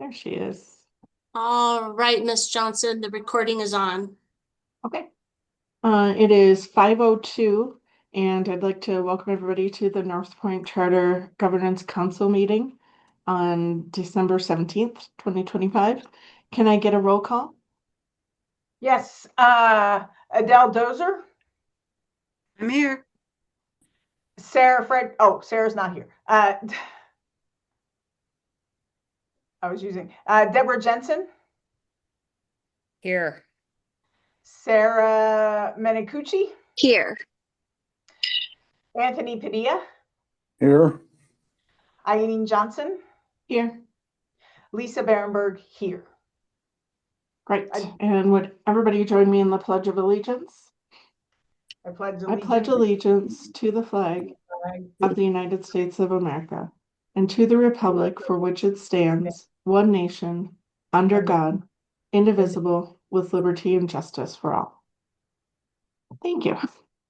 There she is. All right, Miss Johnson, the recording is on. Okay. It is 5:02, and I'd like to welcome everybody to the Northpoint Charter Governance Council meeting on December 17th, 2025. Can I get a roll call? Yes, Adele Dozer, I'm here. Sarah's not here. I was using Deborah Jensen, Here. Sarah Menicucci, Here. Anthony Padilla, Here. Eileen Johnson, Here. Lisa Berenberg here. Great. And would everybody join me in the Pledge of Allegiance? I pledge I pledge allegiance to the flag of the United States of America and to the republic for which it stands, one nation, under God, indivisible, with liberty and justice for all. Thank you.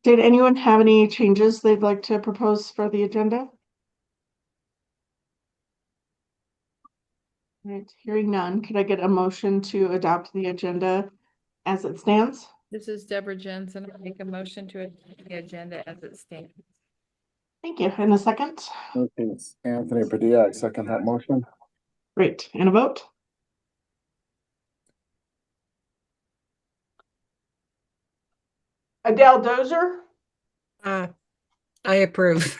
Did anyone have any changes they'd like to propose for the agenda? All right, hearing none, could I get a motion to adopt the agenda as it stands? This is Deborah Jensen. I make a motion to adopt the agenda as it stands. Thank you. And a second? Okay, it's Anthony Padilla. I second that motion. Great. And a vote? Adele Dozer. I approve.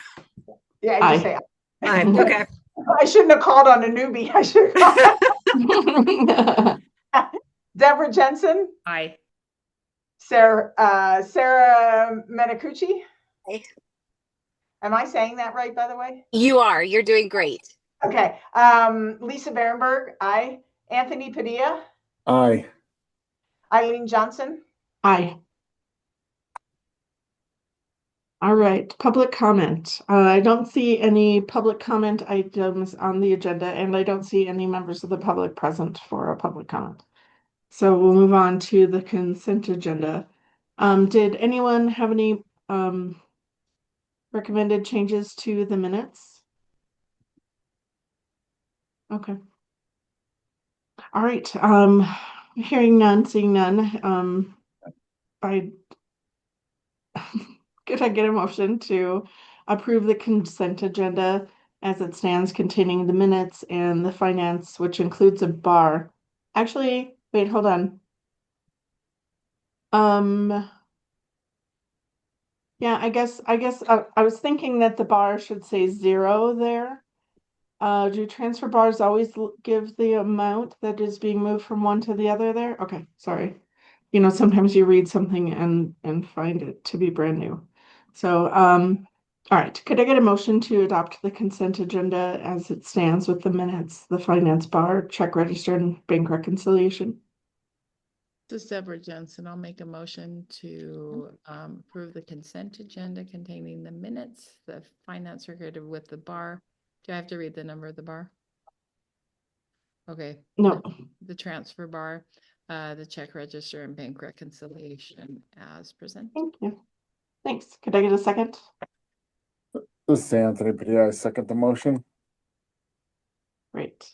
Yeah, I just say Aye. Okay. I shouldn't have called on a newbie. I should have Deborah Jensen, Aye. Sarah Menicucci. Aye. Am I saying that right, by the way? You are. You're doing great. Okay. Lisa Berenberg, aye. Anthony Padilla, Aye. Eileen Johnson. Aye. All right, public comment. I don't see any public comment items on the agenda, and I don't see any members of the public present for a public comment. So we'll move on to the consent agenda. Did anyone have any recommended changes to the minutes? Okay. All right. Hearing none, seeing none. Could I get a motion to approve the consent agenda as it stands, containing the minutes and the finance, which includes a bar? Actually, wait, hold on. Yeah, I guess I was thinking that the bar should say 0 there. Do transfer bars always give the amount that is being moved from one to the other there? Okay, sorry. You know, sometimes you read something and find it to be brand new. So, all right, could I get a motion to adopt the consent agenda as it stands with the minutes, the finance bar, check register, and bank reconciliation? This is Deborah Jensen. I'll make a motion to approve the consent agenda containing the minutes, the finance record with the bar. Do I have to read the number of the bar? Okay. No. The transfer bar, the check register, and bank reconciliation as presented. Thank you. Thanks. Could I get a second? This is Anthony Padilla. I second the motion. Great.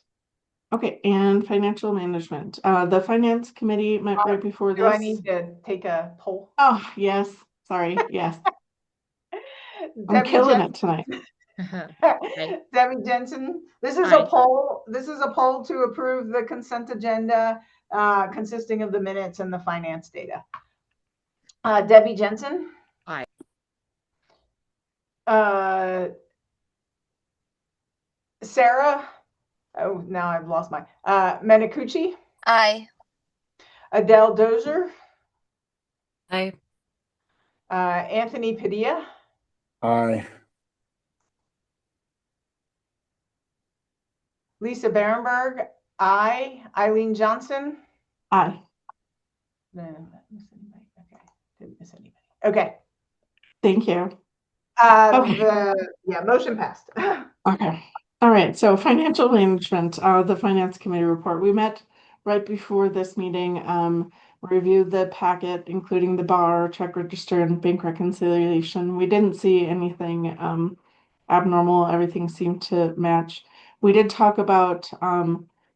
Okay, and financial management. The finance committee met right before this. Do I need to take a poll? Oh, yes. Sorry. Yes. I'm killing it tonight. Debbie Jensen, this is Aye. a poll. This is a poll to approve the consent agenda consisting of the minutes and the finance data. Debbie Jensen. Aye. Sarah. Oh, now I've lost my Menicucci. Aye. Adele Dozer. Aye. Anthony Padilla. Aye. Lisa Berenberg. Aye. Eileen Johnson. Aye. Okay. Didn't miss anybody. Okay. Thank you. Motion passed. Okay. All right. So financial management, the finance committee report. We met right before this meeting, reviewed the packet, including the bar, check register, and bank reconciliation. We didn't see anything abnormal. Everything seemed to match. We did talk about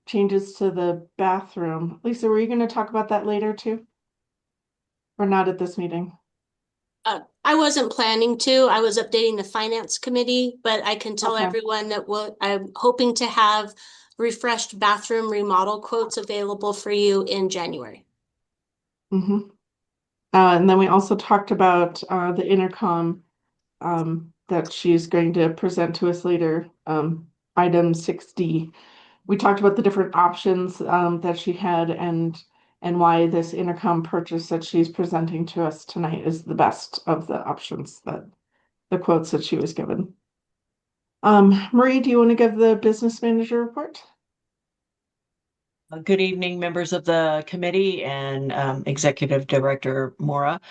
changes to the bathroom. Lisa, were you going to talk about that later too? Or not at this meeting? I wasn't planning to. I was updating the finance committee, but I can tell Okay. everyone that I'm hoping to have refreshed bathroom remodel quotes available for you in January. Mm-hmm. And then we also talked about the intercom that she's going to present to us later, item 6D. We talked about the different options that she had and why this intercom purchase that she's presenting to us tonight is the best of the options, that the quotes that she was given. Marie, do you want to give the business manager report? Good evening, members of the committee and Executive Director Mora.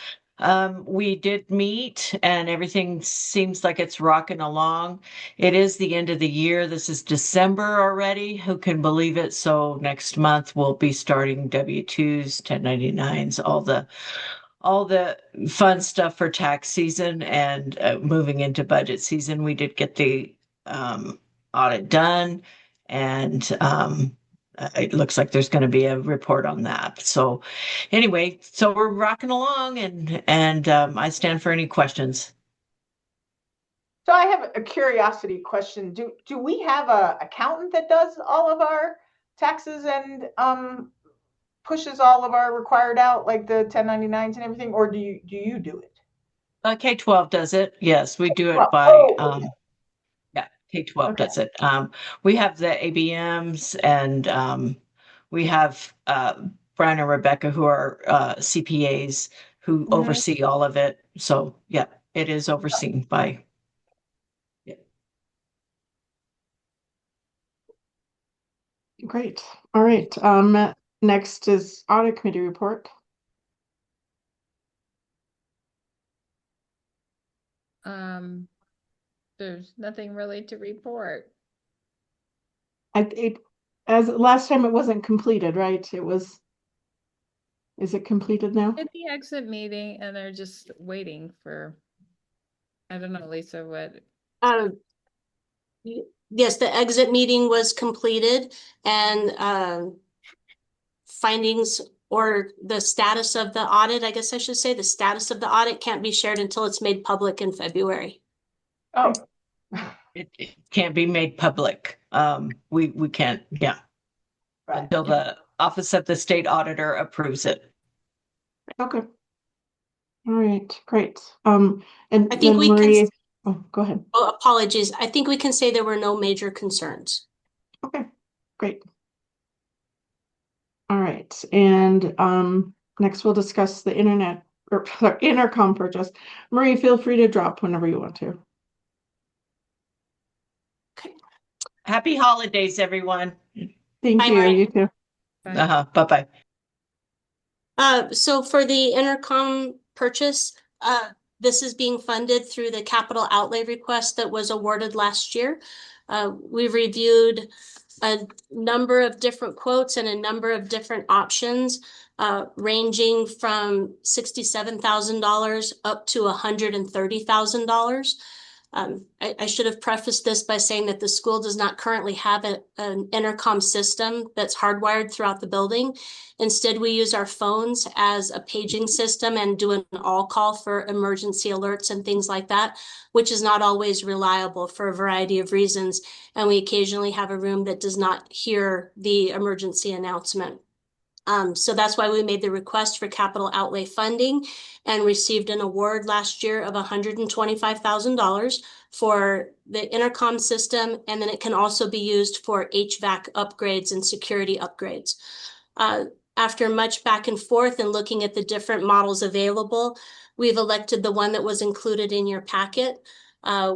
We did meet and everything seems like it's rocking along. It is the end of the year. This is December already. Who can believe it? So next month we'll be starting W-2s, 1099s, all the fun stuff for tax season and moving into budget season. We did get the audit done and it looks like there's going to be a report on that. So anyway, so we're rocking along and I stand for any questions. So I have a curiosity question. Do we have a accountant that does all of our taxes and pushes all of our required out, like the 1099s and everything, or do you do it? K-12 does it. Yes, we do it Well, by oh, yeah, K-12 okay. does it. We have the ABMs and we have Brian and Rebecca who are CPAs who Mhm. oversee all of it. So yeah, it is overseen by. Yeah. Great. All right. Next is audit committee report. There's nothing really to report. As last time it wasn't completed, right? Is it completed now? At the exit meeting and they're just waiting for, I don't know, Lisa, what? Yes, the exit meeting was completed and findings or the status of the audit, I guess I should say, the status of the audit can't be shared until it's made public in February. Oh, It can't be made public. We can't, yeah, right. until the Office of the State Auditor approves it. Okay. All right, great. And I think then we can, Marie, oh, go ahead. oh, apologies. I think we can say there were no major concerns. Okay, great. All right, and next we'll discuss the internet or intercom purchase. Marie, feel free to drop whenever you want to. Happy holidays, everyone. Thank Bye, you. Marie. You too. Bye-bye. So for the intercom purchase, this is being funded through the capital outlay request that was awarded last year. We've reviewed a number of different quotes and a number of different options, ranging from $67,000 up to $130,000. I should have prefaced this by saying that the school does not currently have an intercom system that's hardwired throughout the building. Instead, we use our phones as a paging system and do an all call for emergency alerts and things like that, which is not always reliable for a variety of reasons. And we occasionally have a room that does not hear the emergency announcement. So that's why we made the request for capital outlay funding and received an award last year of $125,000 for the intercom system. And then it can also be used for HVAC upgrades and security upgrades. After much back and forth and looking at the different models available, we've elected the one that was included in your packet,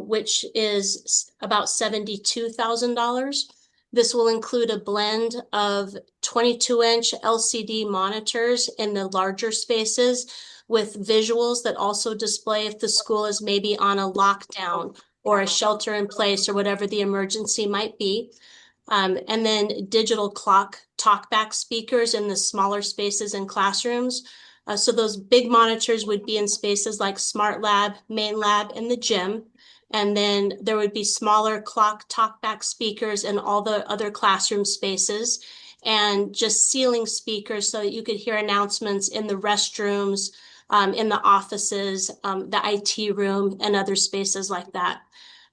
which is about $72,000. This will include a blend of 22-inch LCD monitors in the larger spaces with visuals that also display if the school is maybe on a lockdown or a shelter in place or whatever the emergency might be. And then digital clock talkback speakers in the smaller spaces in classrooms. So those big monitors would be in spaces like Smart Lab, Main Lab, and the gym. And then there would be smaller clock talkback speakers in all the other classroom spaces, and just ceiling speakers so that you could hear announcements in the restrooms, in the offices, the IT room, and other spaces like that.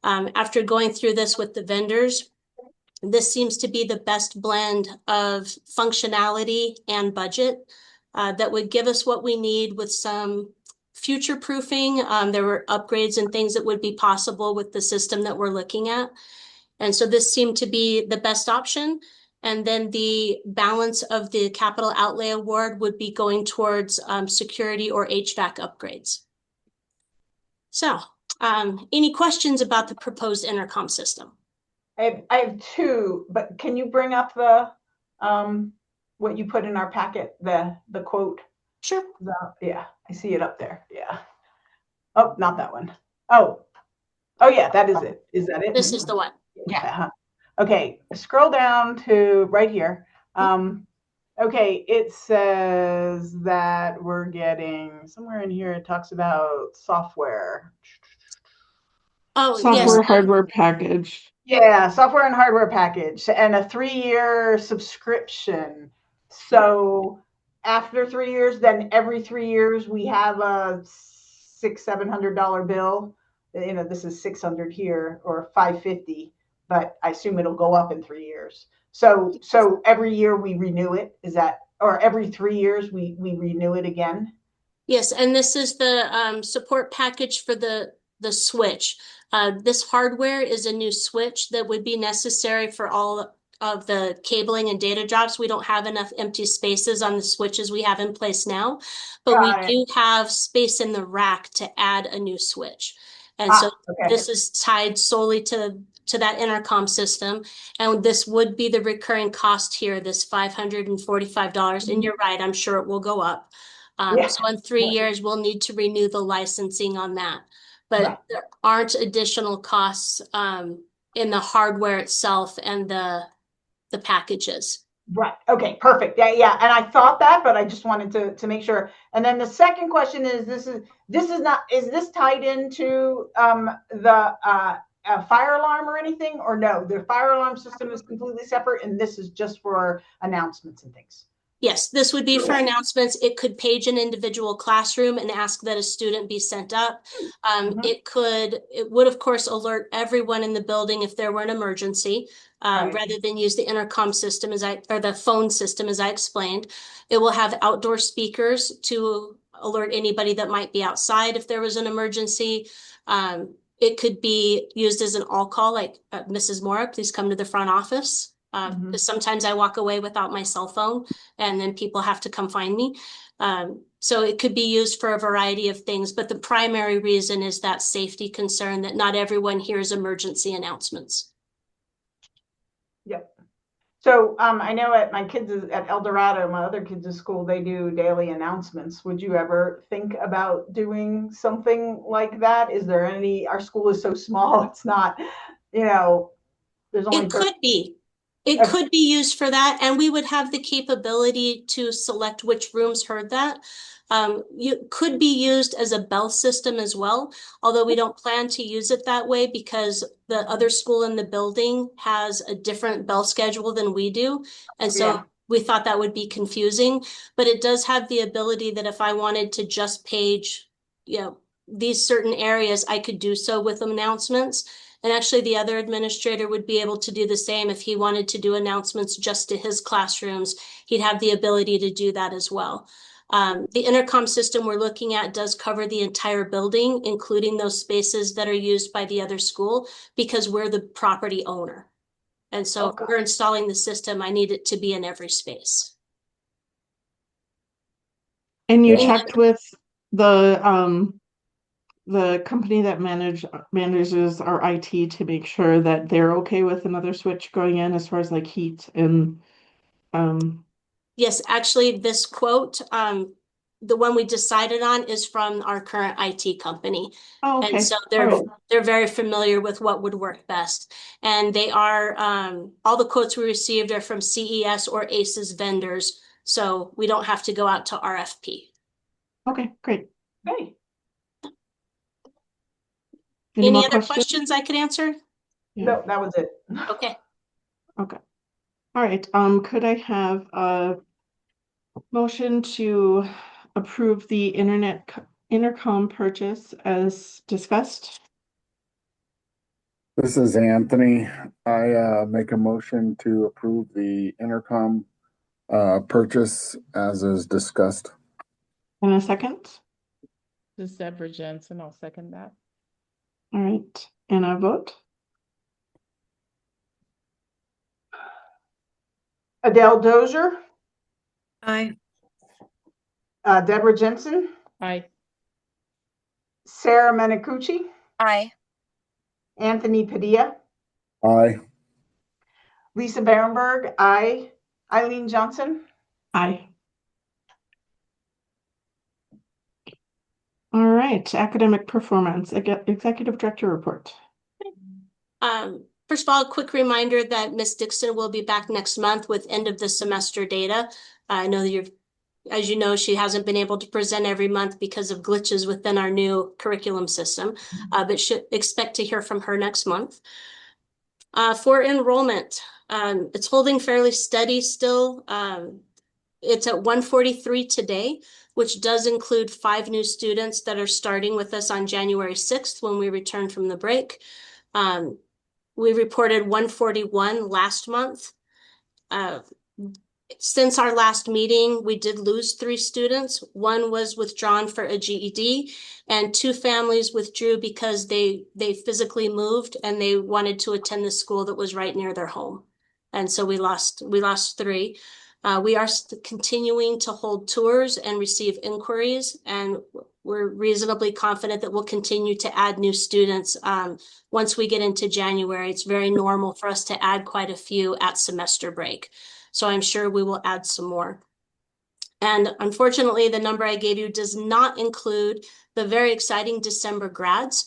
After going through this with the vendors, this seems to be the best blend of functionality and budget that would give us what we need with some future proofing. There were upgrades and things that would be possible with the system that we're looking at. And so this seemed to be the best option. And then the balance of the capital outlay award would be going towards security or HVAC upgrades. So, any questions about the proposed intercom system? I have two, but can you bring up the what you put in our packet, the quote? Sure. Yeah, I see it up there. Yeah. Oh, not that one. Oh, yeah, that is it. Is that it? This is the one. Yeah. Okay, scroll down to right here. Okay, it says that we're getting somewhere in here. It talks about software. Oh, Software, yes. hardware package. Yeah, software and hardware package and a 3-year subscription. So after 3 years, then every 3 years we have a $600-700 bill. You know, this is 600 here or 550, but I assume it'll go up in 3 years. So every year we renew it. Is that, or every 3 years we renew it again? Yes, and this is the support package for the switch. This hardware is a new switch that would be necessary for all of the cabling and data jobs. We don't have enough empty spaces on the switches we have in place now, but we do have space in the rack to add a new switch. And so this is tied solely to that intercom system. And this would be the recurring cost here, this $545. And you're right, I'm sure it will go up. So in 3 years, we'll need to renew the licensing on that. But there aren't additional costs in the hardware itself and the packages. Right. Okay, perfect. Yeah. And I thought that, but I just wanted to make sure. And then the second question is, is this tied into the fire alarm or anything, or no? The fire alarm system is completely separate and this is just for announcements and things. Yes, this would be for announcements. It could page an individual classroom and ask that a student be sent up. It would, of course, alert everyone in the building if there were an emergency, rather than use the intercom system or the phone system, as I explained. It will have outdoor speakers to alert anybody that might be outside if there was an emergency. It could be used as an all call, like Mrs. Mora, please come to the front office. Sometimes I walk away without my cell phone and then people have to come find me. So it could be used for a variety of things, but the primary reason is that safety concern that not everyone hears emergency announcements. Yep. So I know at my kids at El Dorado, my other kids' school, they do daily announcements. Would you ever think about doing something like that? Is there any, our school is so small, it's not, there's only It could be. It could be used for that, and we would have the capability to select which rooms heard that. You could be used as a bell system as well, although we don't plan to use it that way because the other school in the building has a different bell schedule than we do. And so we thought that would be confusing, but it does have the ability that if I wanted to just page, these certain areas, I could do so with announcements. And actually, the other administrator would be able to do the same if he wanted to do announcements just to his classrooms. He'd have the ability to do that as well. The intercom system we're looking at does cover the entire building, including those spaces that are used by the other school, because we're the property owner. And so if we're installing the system, I need it to be in every space. And you checked with the company that manages our IT to make sure that they're okay with another switch going in as far as like heat and Yes, actually, this quote, the one we decided on is from our current IT company. Oh, okay. And so they're very familiar with what would work best. And they are, all the quotes we received are from CES or ACES vendors. So we don't have to go out to RFP. Okay, great. Hey. Any more Any other questions? questions I could answer? Yeah. No, that was it. Okay. Okay. All right, could I have a motion to approve the intercom purchase as discussed? This is Anthony. I make a motion to approve the intercom purchase as is discussed. In a second? This is Deborah Jensen. I'll second that. All right, and a vote? Adele Dozier, Aye. Deborah Jensen, Aye. Sarah Menicucci, Aye. Anthony Padilla, Aye. Lisa Berenberg, I, Eileen Johnson. Aye. All right, academic performance, executive director report. First of all, a quick reminder that Ms. Dixon will be back next month with end of the semester data. I know that as you know, she hasn't been able to present every month because of glitches within our new curriculum system, but should expect to hear from her next month. For enrollment, it's holding fairly steady still. It's at 143 today, which does include 5 new students that are starting with us on January 6th when we return from the break. We reported 141 last month. Since our last meeting, we did lose 3 students. One was withdrawn for a GED, and 2 families withdrew because they physically moved and they wanted to attend the school that was right near their home. And so we lost 3. We are continuing to hold tours and receive inquiries, and we're reasonably confident that we'll continue to add new students. Once we get into January, it's very normal for us to add quite a few at semester break. So I'm sure we will add some more. And unfortunately, the number I gave you does not include the very exciting December grads.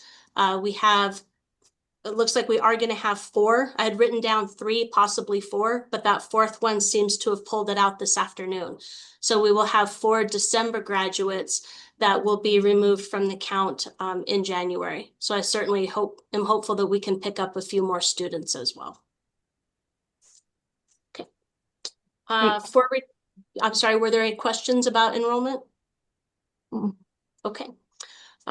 It looks like we are going to have 4. I had written down 3, possibly 4, but that 4th one seems to have pulled it out this afternoon. So we will have 4 December graduates that will be removed from the count in January. So I certainly am hopeful that we can pick up a few more students as well. Okay. I'm sorry, were there any questions about enrollment? Okay.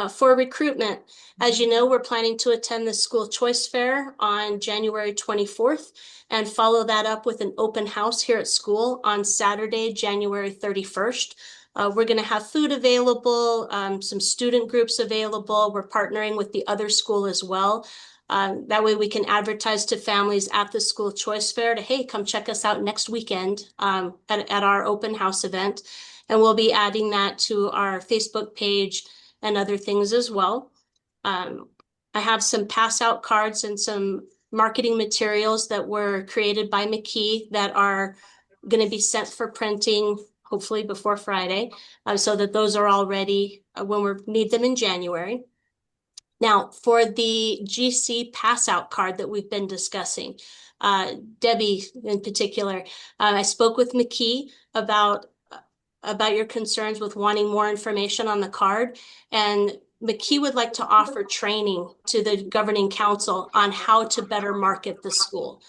For recruitment, as you know, we're planning to attend the school choice fair on January 24th and follow that up with an open house here at school on Saturday, January 31st. We're going to have food available, some student groups available. We're partnering with the other school as well. That way we can advertise to families at the school choice fair to, hey, come check us out next weekend at our open house event. And we'll be adding that to our Facebook page and other things as well. I have some pass out cards and some marketing materials that were created by McKee that are going to be sent for printing hopefully before Friday, so that those are all ready when we need them in January. Now, for the GC pass out card that we've been discussing, Debbie in particular, I spoke with McKee about your concerns with wanting more information on the card. And McKee would like to offer training to the governing council on how to better market the school.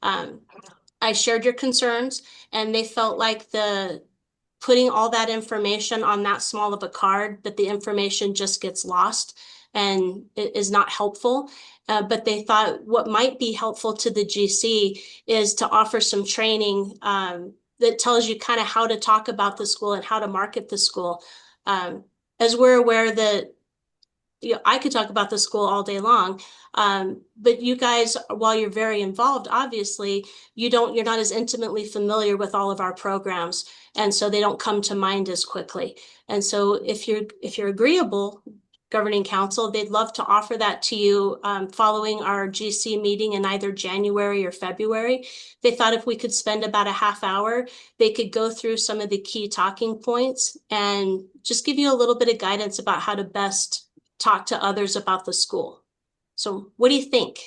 I shared your concerns, and they felt like putting all that information on that small of a card, that the information just gets lost and it is not helpful. But they thought what might be helpful to the GC is to offer some training that tells you kind of how to talk about the school and how to market the school. As we're aware that I could talk about the school all day long, but you guys, while you're very involved, obviously, you're not as intimately familiar with all of our programs, and so they don't come to mind as quickly. And so if you're agreeable, governing council, they'd love to offer that to you following our GC meeting in either January or February. They thought if we could spend about a half hour, they could go through some of the key talking points and just give you a little bit of guidance about how to best talk to others about the school. So what do you think?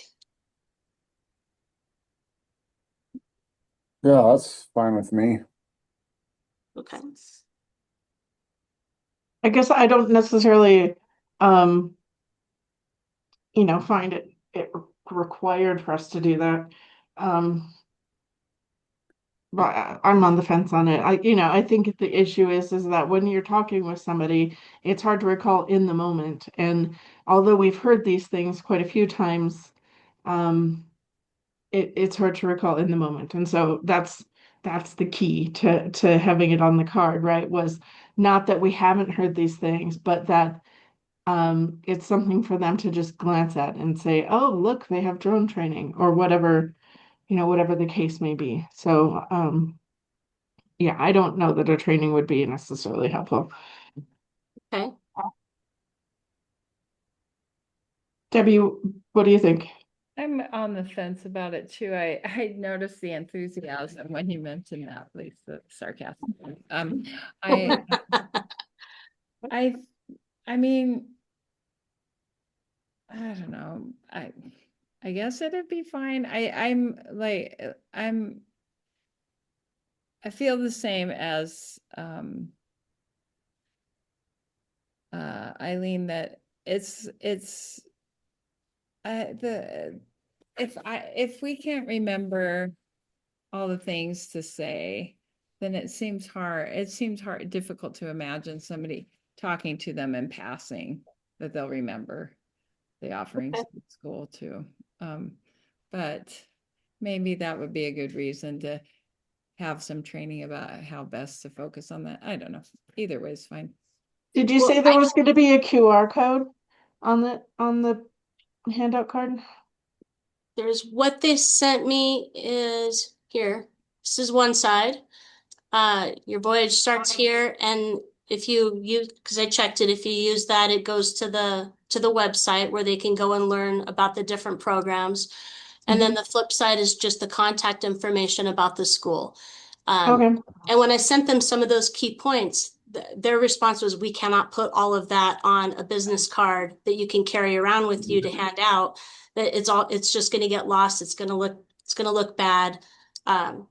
Yeah, that's fine with me. Okay. I guess I don't necessarily find it required for us to do that. But I'm on the fence on it. I think the issue is that when you're talking with somebody, it's hard to recall in the moment. And although we've heard these things quite a few times, um, it's hard to recall in the moment. And so that's the key to having it on the card, right? Was not that we haven't heard these things, but that it's something for them to just glance at and say, oh, look, they have drone training or whatever, whatever the case may be. So yeah, I don't know that a training would be necessarily helpful. Okay. Debbie, what do you think? I'm on the fence about it too. I noticed the enthusiasm when you mentioned that, at least the sarcasm. I I I mean, I don't know. I guess it'd be fine. I'm like I feel the same as Eileen, that it's the if we can't remember all the things to say, then it seems hard, difficult to imagine somebody talking to them in passing that they'll remember the offerings Okay. at school too. But maybe that would be a good reason to have some training about how best to focus on that. I don't know. Either way is fine. Did you Well, say there was going to be a QR code on the handout card? there's what they sent me is here. This is one side. Your voyage starts here, and if you use, because I checked it, if you use that, it goes to the website where they can go and learn about the different programs. And then the flip side is just the contact information about the school. Okay. And when I sent them some of those key points, their response was, we cannot put all of that on a business card that you can carry around with you to hand out. That it's just going to get lost. It's going to look bad. Um,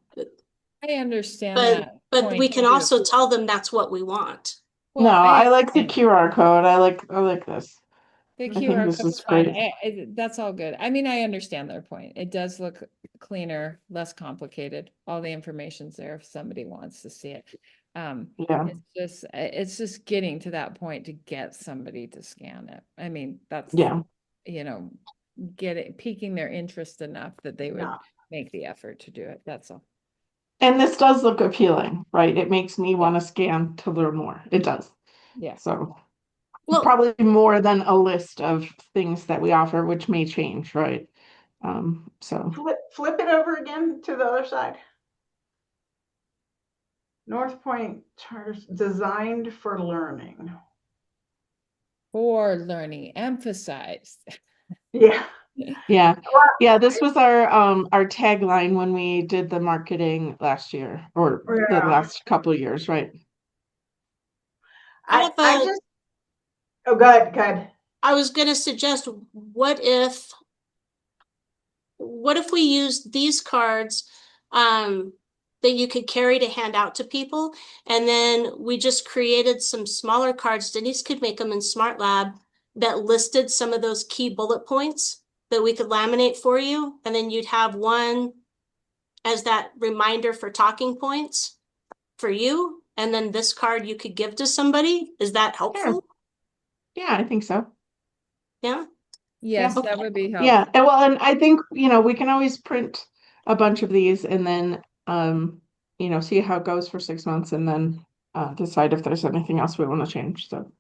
I understand but that but we point can too. also tell them that's what we want. No, Well, I like the understand. QR code. I like this. The I think QR this code's is fine. great. That's all good. I mean, I understand their point. It does look cleaner, less complicated. All the information's there if somebody wants to see it. Yeah. It's just getting to that point to get somebody to scan it. I mean, that's, Yeah. piquing their interest enough that they would No. make the effort to do it. That's all. And this does look appealing, right? It makes me Yeah. want to scan to learn more. It does. Yeah. So Well, probably more than a list of things that we offer, which may change, right? So Flip it over again to the other side. Northpoint charters designed for learning. For learning, emphasized. Yeah. yeah. Well, Yeah, this was our tagline when we did the marketing last year or the yeah. last couple of years, right? I just, oh, good. I was going to suggest, what if we use these cards that you could carry to hand out to people, and then we just created some smaller cards. Denise could make them in Smart Lab that listed some of those key bullet points that we could laminate for you, and then you'd have one as that reminder for talking points for you, and then this card you could give to somebody. Is that helpful? Yeah, I think so. Yeah. Yes, Yeah. that would be Yeah, helpful. and I think, we can always print a bunch of these and then, see how it goes for 6 months and then decide if there's anything else we want to change. So,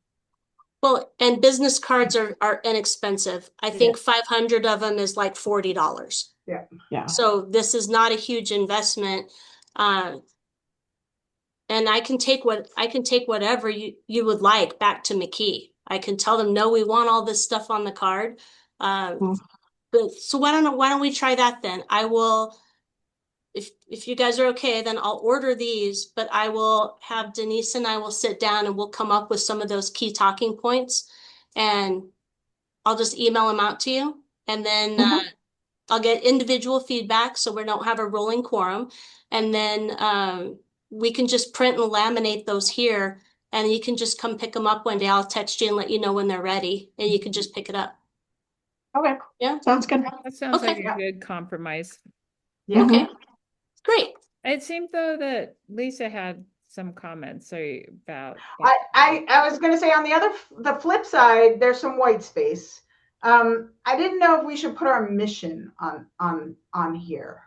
Well, and business cards are inexpensive. I think 500 of them is like $40. yeah. So this is not a huge investment. And I can take whatever you would like back to McKee. I can tell them, no, we want all this stuff on the card. Mm. But so why don't we try that then? I will, if you guys are okay, then I'll order these, but I will have Denise and I will sit down and we'll come up with some of those key talking points, and I'll just email them out to you. And then I'll get individual feedback so we don't have a rolling quorum. And then we can just print and laminate those here, and you can just come pick them up one day. I'll text you and let you know when they're ready, and you can just pick it up. Okay, Yeah. sounds good. That sounds like Okay. a good compromise. Yeah. Okay, great. It seemed though that Lisa had some comments, sorry, about. I was gonna say on the flip side, there's some white space. I didn't know if we should put our mission on here.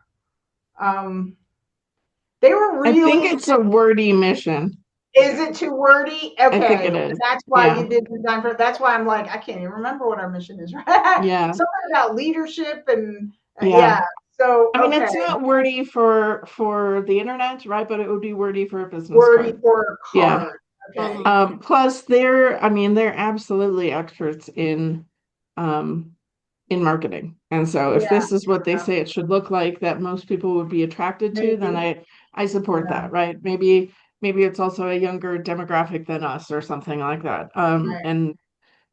They were I think really, it's a wordy mission. is it too wordy? I think Okay, it is. that's why Yeah. you did design for, that's why I'm like, I can't even remember what our mission is, right? Yeah. Something about leadership and, Yeah. yeah, so, I mean, okay, it's not wordy for the internet, right? But it would be wordy for a business wordy card. for a Yeah. card, okay. Mhm. Plus they're absolutely experts in marketing. And so if Yeah, this is what they yeah. say it should look like that most people would be attracted to, then Maybe, I support yeah, that, right? Maybe it's also a younger demographic than us or something like that. right.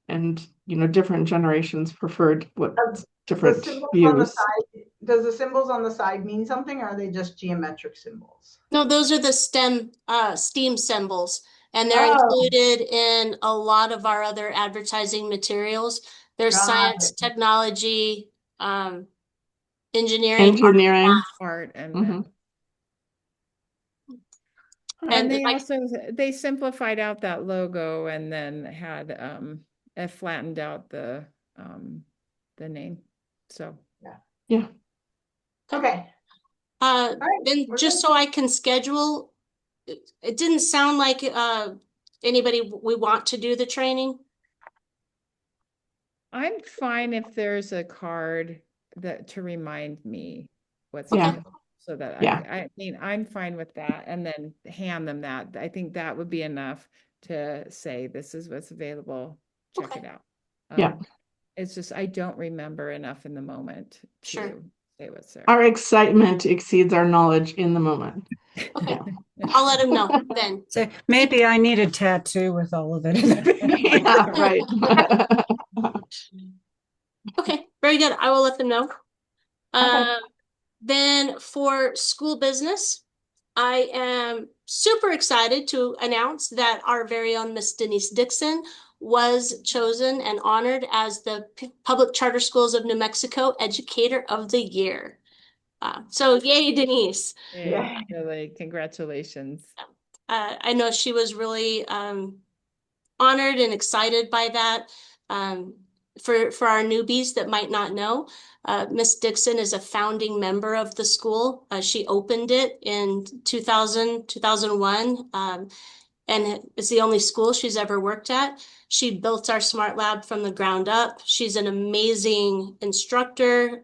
And different generations preferred what The different symbols on the views. side, does the symbols on the side mean something, or are they just geometric symbols? No, those are the STEAM symbols, and they're Oh, included in a lot of our other advertising materials. There's got science, it. technology, um, engineering, art, Engineering. Art and Mhm. math. and And they like, also, they simplified out that logo and then had, flattened out the name, so. Yeah. Okay, all right, and we're just good. so I can schedule, it didn't sound like anybody we want to do the training. I'm fine if there's a card that to remind me what's Okay. available, so that Yeah. I mean, I'm fine with that, and then hand them that. I think that would be enough to say, this is what's available, check Okay. it out. Yeah. It's just, I don't remember enough in the moment Sure. to say what's there. Our excitement exceeds our knowledge in the moment. Okay, I'll let him know then. So maybe I need a tattoo with all of it. Yeah, right. Okay, very good. I will let them know. Okay. Then for school business, I am super excited to announce that our very own Miss Denise Dixon was chosen and honored as the Public Charter Schools of New Mexico Educator of the Year. So yay, Denise. Yeah. Really, congratulations. I know she was really honored and excited by that. For our newbies that might not know, Miss Dixon is a founding member of the school. She opened it in 2001, and it's the only school she's ever worked at. She built our smart lab from the ground up. She's an amazing instructor,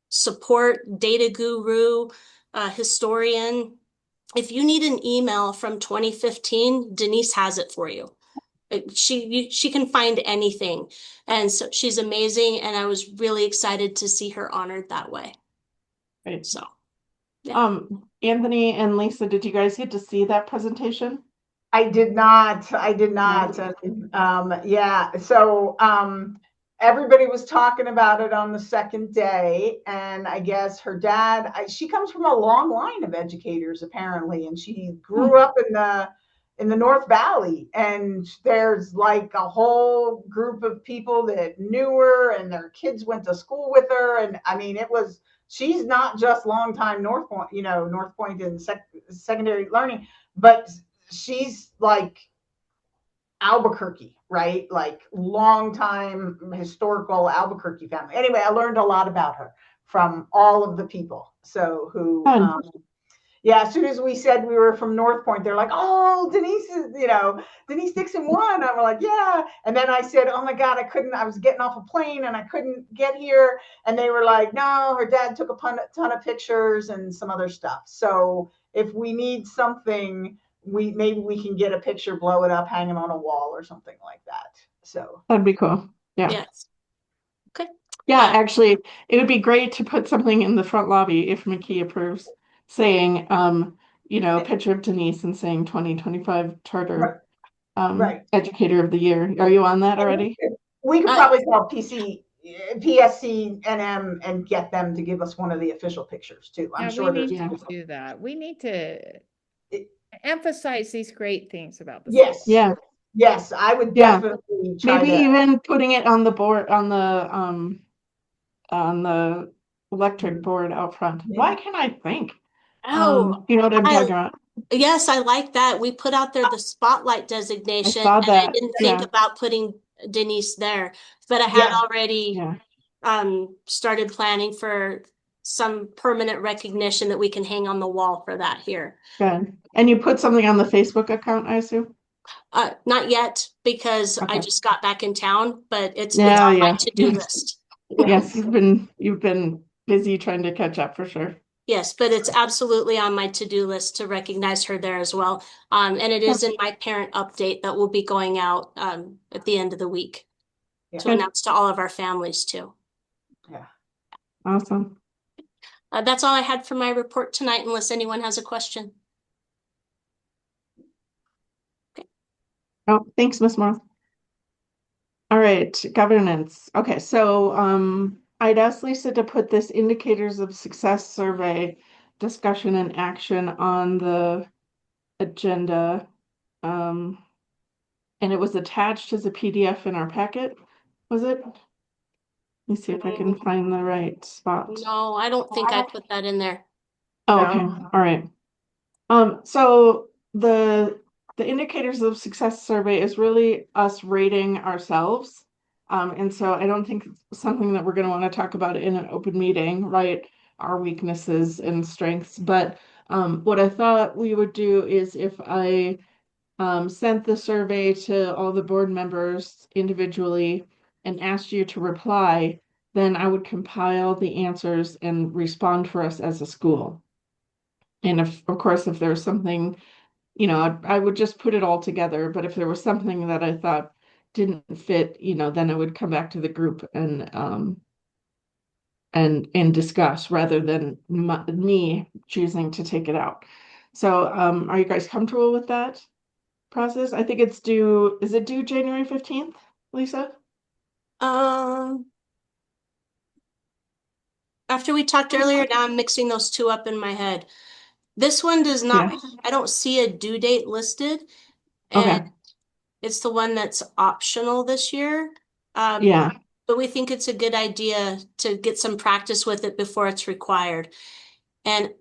support, data guru, historian. If you need an email from 2015, Denise has it for you. She can find anything, and so she's amazing, and I was really excited to see her honored that way. Great. So, yeah. Anthony and Lisa, did you guys get to see that presentation? I did not. Yeah. So everybody was talking about it on the second day, and I guess her dad. She comes from a long line of educators, apparently, and she grew up in the North Valley, and there's like a whole group of people that knew her, and their kids went to school with her, and I mean, it was. She's not just longtime Northpoint, Northpoint in secondary learning, but she's like Albuquerque, right? Like long time historical Albuquerque family. Anyway, I learned a lot about her from all of the people. So who, yeah, as soon as we said we were from Northpoint, they're like, oh, Denise is, Denise Dixon won. I'm like, yeah. And then I said, oh my God, I was getting off a plane and I couldn't get here. And they were like, no, her dad took a ton of pictures and some other stuff. So if we need something, maybe we can get a picture, blow it up, hang it on a wall or something like that. So that'd be cool. Yeah. Yes. Okay. Yeah, actually, it would be great to put something in the front lobby if McKee approves, saying, a picture of Denise and saying 2025 Charter right. Educator of the Year. Are you on that already? We could probably call PSC NM and get them to give us one of the official pictures too. I'm sure we there's need to do that. We need to emphasize these great things about the yes. Yeah. Yes, I would Yeah. definitely try Maybe to. even putting it on the board, on the electric board out front. Why can't I think? Oh, You know what I'm I talking about? yes, I like that. We put out there the spotlight I designation, saw and I that. didn't think Yeah, about putting Denise there, but I had Yes, already yeah, started planning for some permanent recognition that we can hang on the wall for that here. good. And you put something on the Facebook account, I assume? Not yet because I Okay. just got back in town, but it's Yeah, on my yeah. to-do list. Yes, you've been busy trying to catch up for sure. Yes, but it's absolutely on my to-do list to recognize her there as well. And it is in my parent update that will be going out at the end of the week to Good. announce to all of our families too. yeah. Awesome. That's all I had for my report tonight, unless anyone has a question. Oh, thanks, Miss Morrow. All right, governance. Okay, so I'd asked Lisa to put this indicators of success survey discussion and action on the agenda. Um, and it was attached as a PDF in our packet, was it? Let me see if I can find the right spot. No, I don't think I put that in there. Oh, okay, all right. So the indicators of success survey is really us rating ourselves. And so I don't think it's something that we're going to want to talk about in an open meeting, right? Our weaknesses and strengths. But what I thought we would do is if I sent the survey to all the board members individually and asked you to reply, then I would compile the answers and respond for us as a school. And if, of course, if there's something, I would just put it all together. But if there was something that I thought didn't fit, then I would come back to the group and discuss rather than me choosing to take it out. So, are you guys comfortable with that process? I think it's due, is it due January 15th, Lisa? After we talked earlier, now I'm mixing those two up in my head. This one does not, Yeah. I don't see a due date listed, and Okay. it's the one that's optional this year. Yeah. But we think it's a good idea to get some practice with it before it's required. And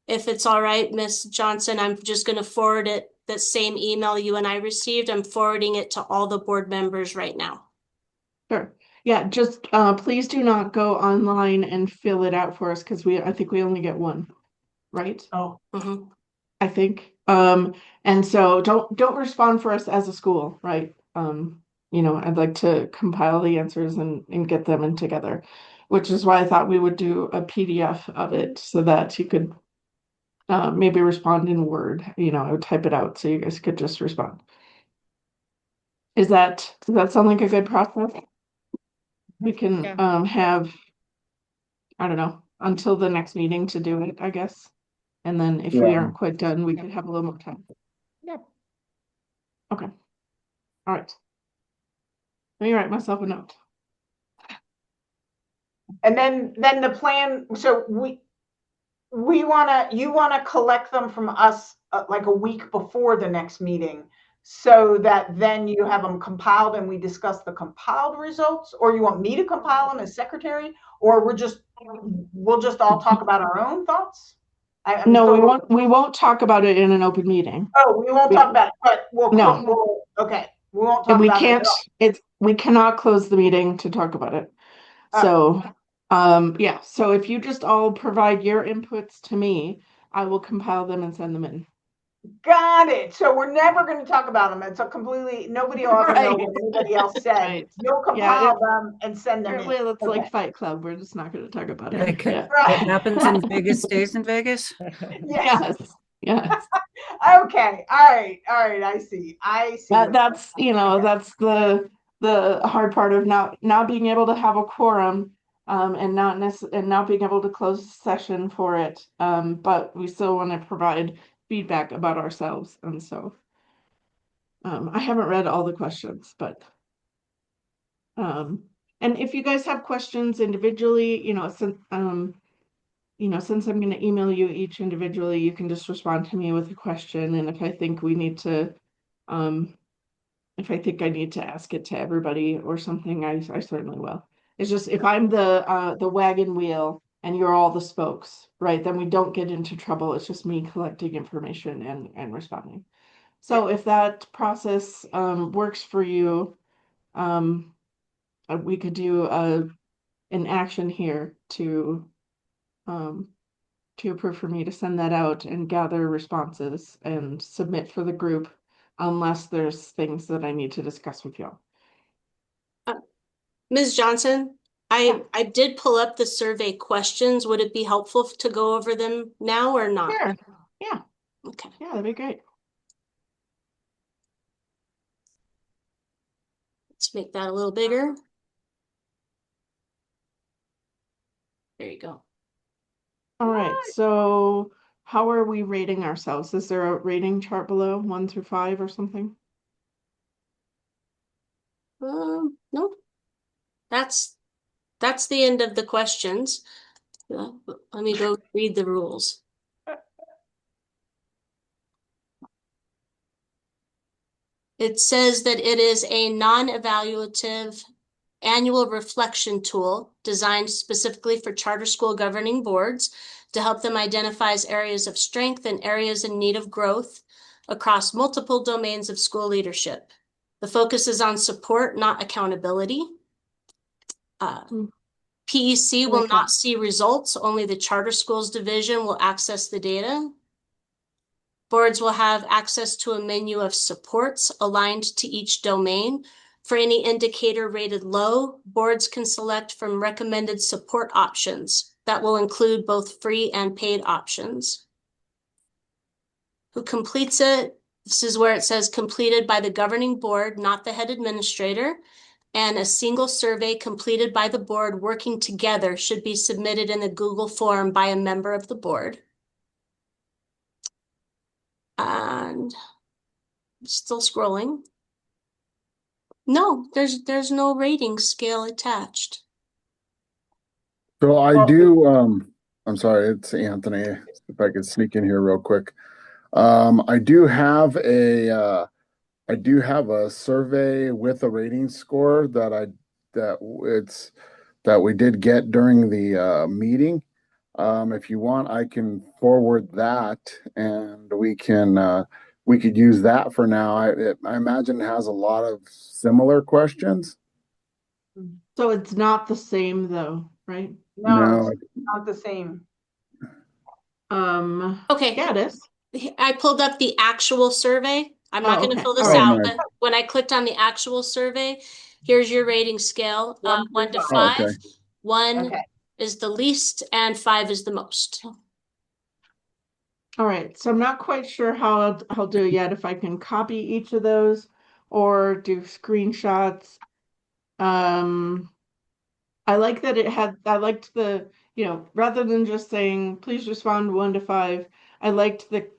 if it's all right, Miss Johnson, I'm just going to forward it, that same email you and I received. I'm forwarding it to all the board members right now. Sure. Yeah, just please do not go online and fill it out for us because I think we only get one, right? Oh, Mhm. I think. And so don't respond for us as a school, right? I'd like to compile the answers and get them in together, which is why I thought we would do a PDF of it so that you could maybe respond in Word. I would type it out so you guys could just respond. Does that sound like a good process? We can Yeah. have, I don't know, until the next meeting to do it, I guess. And then if we Yeah. aren't quite done, we could have a little more time. Yep. Okay. All right. Let me write myself a note. and then the plan, so you wanna collect them from us like a week before the next meeting so that then you have them compiled and we discuss the compiled results, or you want me to compile them as secretary, or we'll just all talk about our own thoughts? I'm No, still, we won't talk about it in an open meeting. we won't We- talk about it, but No, okay, we won't and talk about it at all. we cannot close the meeting to talk about it. Uh, So, yeah, so if you just all provide your inputs to me, I will compile them and send them in. Got it. So we're never going to talk about them. It's a completely, nobody will ever know Right. what anybody else said. Right. You'll Yeah, compile them and send them in. well, it's Okay. like Fight Club. We're just not going to talk about it. Like, Yeah. Right. what happens in Vegas stays in Vegas. Yes. Yes. Yes. Okay. All right. All right. I see. That's that's the hard part of not being able to have a quorum, and not being able to close session for it. But we still want to provide feedback about ourselves, and so I haven't read all the questions, but and if you guys have questions individually, since since I'm going to email you each individually, you can just respond to me with a question, and if I think we need to if I think I need to ask it to everybody or something, I certainly will. It's just if I'm the wagon wheel and you're all the spokes, right? Then we don't get into trouble. It's just me collecting information and responding. So if that process works for you, we could do an action here um, to approve for me to send that out and gather responses and submit for the group, unless there's things that I need to discuss with y'all. Ms. Johnson, I did pull up the survey questions. Would it be helpful to go over them now or not? Sure. Yeah. Okay. Yeah, that'd be great. Let's make that a little bigger. There you go. All right. So how are we rating ourselves? Is there a rating chart below 1 through 5 or something? No. That's the end of the questions. Let me go read the rules. It says that it is a non-evaluative annual reflection tool designed specifically for charter school governing boards to help them identify areas of strength and areas in need of growth across multiple domains of school leadership. The focus is on support, not accountability. PEC will not see results, only the charter schools division will access the data. Boards will have access to a menu of supports aligned to each domain. For any indicator rated low, boards can select from recommended support options that will include both free and paid options. Who completes it? This is where it says completed by the governing board, not the head administrator. And a single survey completed by the board working together should be submitted in the Google form by a member of the board. And still scrolling. No, there's no rating scale attached. So I do, I'm sorry, it's Anthony. If I could sneak in here real quick. I do have a survey with a rating score that we did get during the meeting. If you want, I can forward that and we could use that for now. I imagine it has a lot of similar questions. So it's not the same though, right? No, it's not the same. Okay. Yeah, it is. I pulled up the actual survey. I'm not going to fill this All out, right. but when I clicked on the actual survey, here's your rating scale, 1 to 5. Oh, okay. 1 is the least and 5 is the most. All right, so I'm not quite sure how I'll do it yet, if I can copy each of those or do screenshots. I like that I liked the, rather than just saying, please respond 1 to 5, I liked the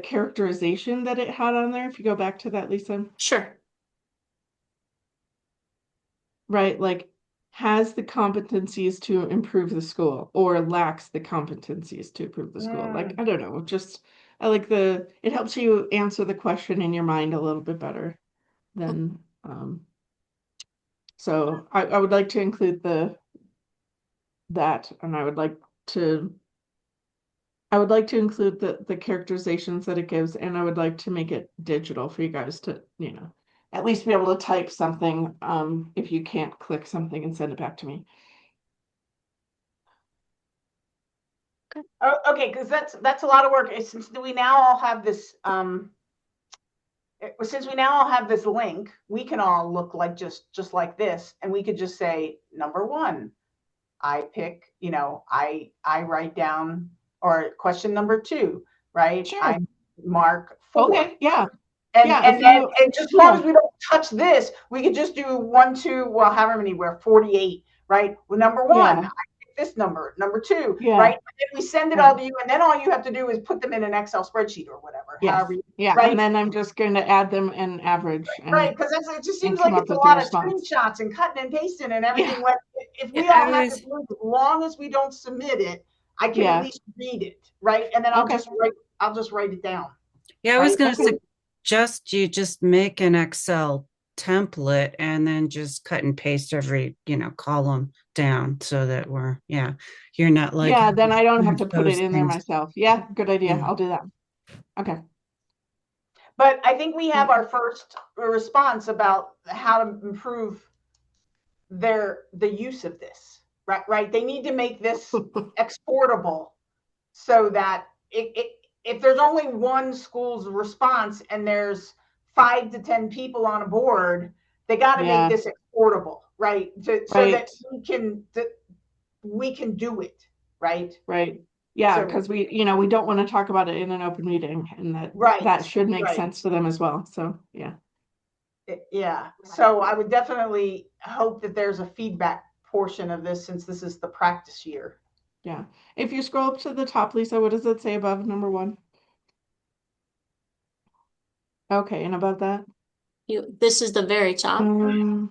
characterization that it had on there. If you go back to that, Lisa. Sure. Right, like has the competencies to improve the school or lacks the competencies to improve the school. Like, I don't know, just I like it helps you answer the question in your mind a little bit better than so I would like to include that, and I would like to include the characterizations that it gives, and I would like to make it digital for you guys to, at least be able to type something if you can't click something and send it back to me. Okay, because that's a lot of work. Since we now all have this link, we can all look like just like this, and we could just say number 1. I pick, I write down, or question number 2, right? Sure. I mark 4. Okay, yeah. And just as long as we don't touch this, we could just do 1, 2, well, however many, we're 48, right? Well, number 1, I pick this number 2, right? And then we send it all to you, and then all you have to do is put them in an Excel spreadsheet or whatever. Yes. Right? And then I'm just going to add them and average. Right, because it just seems like it's a lot of screenshots and cutting and pasting and everything. Yeah. If we all have this link, as long as we don't submit it, I can at least read it, right? And then I'll just write it down. Yeah, I was going to suggest you just make an Excel template and then just cut and paste every, column down so that you're not like. Yeah, then I don't have to put it those in there things. myself. Yeah, good idea. Yeah. I'll do that. Okay. But I think we have our first response about how to improve the use of this, right? Right. They need to make this exportable so that if there's only one school's response and there's 5 to 10 people on a board, they got to Yeah. make this exportable, right? So Right. that we can do it, right? Right. Yeah, So- because we don't want to talk about it in an open meeting, and that Right, should make right. sense to them as well. So yeah. Yeah. So I would definitely hope that there's a feedback portion of this since this is the practice year. Yeah. If you scroll up to the top, Lisa, what does it say above number 1? Okay, and above that? This is the very top.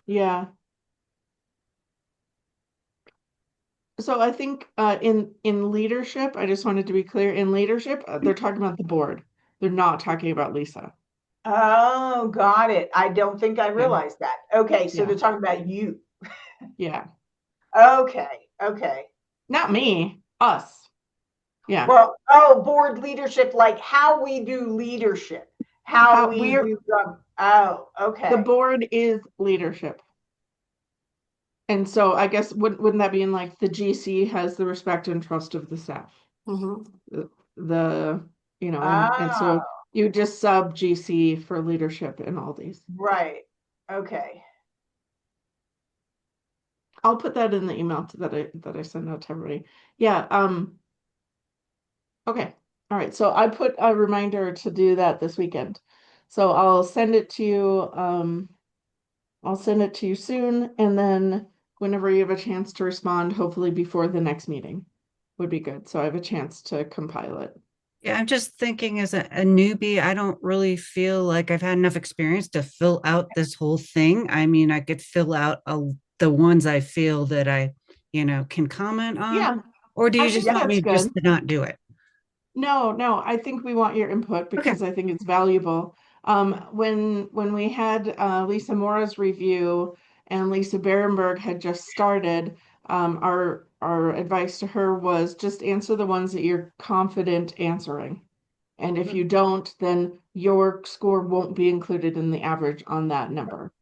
Yeah. So I think in leadership, I just wanted to be clear, in leadership, they're talking about the board. They're not talking about Lisa. Oh, got it. I don't think I realized that. Okay, so Yeah. they're talking about you. Yeah. Okay, okay. Not me, us. Yeah. Well, board leadership, like how we do leadership, how we do. Oh, okay. The board is leadership. And so I guess wouldn't that be in like the GC has the respect and trust of the staff? Mm-hmm. And so you just sub GC for leadership in all these. Right. Okay. I'll put that in the email that I send out to everybody. Yeah. Okay. All right. So I put a reminder to do that this weekend. So I'll send it to you. I'll send it to you soon, and then whenever you have a chance to respond, hopefully before the next meeting would be good. So I have a chance to compile it. Yeah, I'm just thinking as a newbie, I don't really feel like I've had enough experience to fill out this whole thing. I mean, I could fill out the ones I feel that I, can comment on. Yeah. Or do I you think just want me that's just good. to not do it? No, I think we want your input because I think it's valuable. When we had Lisa Mora's review and Lisa Berenberg had just started, our advice to her was just answer the ones that you're confident answering. And if you don't, then your score won't be included in the average on that number.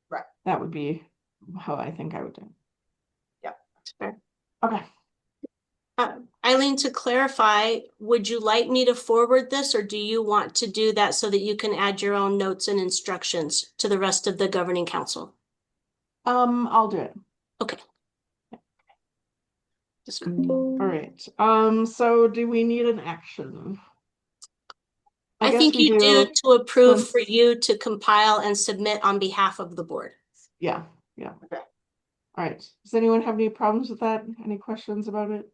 Right. That would be how I think I would do. Yep. Fair. Okay. Eileen, to clarify, would you like me to forward this, or do you want to do that so that you can add your own notes and instructions to the rest of the governing council? I'll do it. Okay. All right. So do we need an action? I guess think we you do to approve since- for you to compile and submit on behalf of the board. Yeah. Okay. All right. Does anyone have any problems with that? Any questions about it?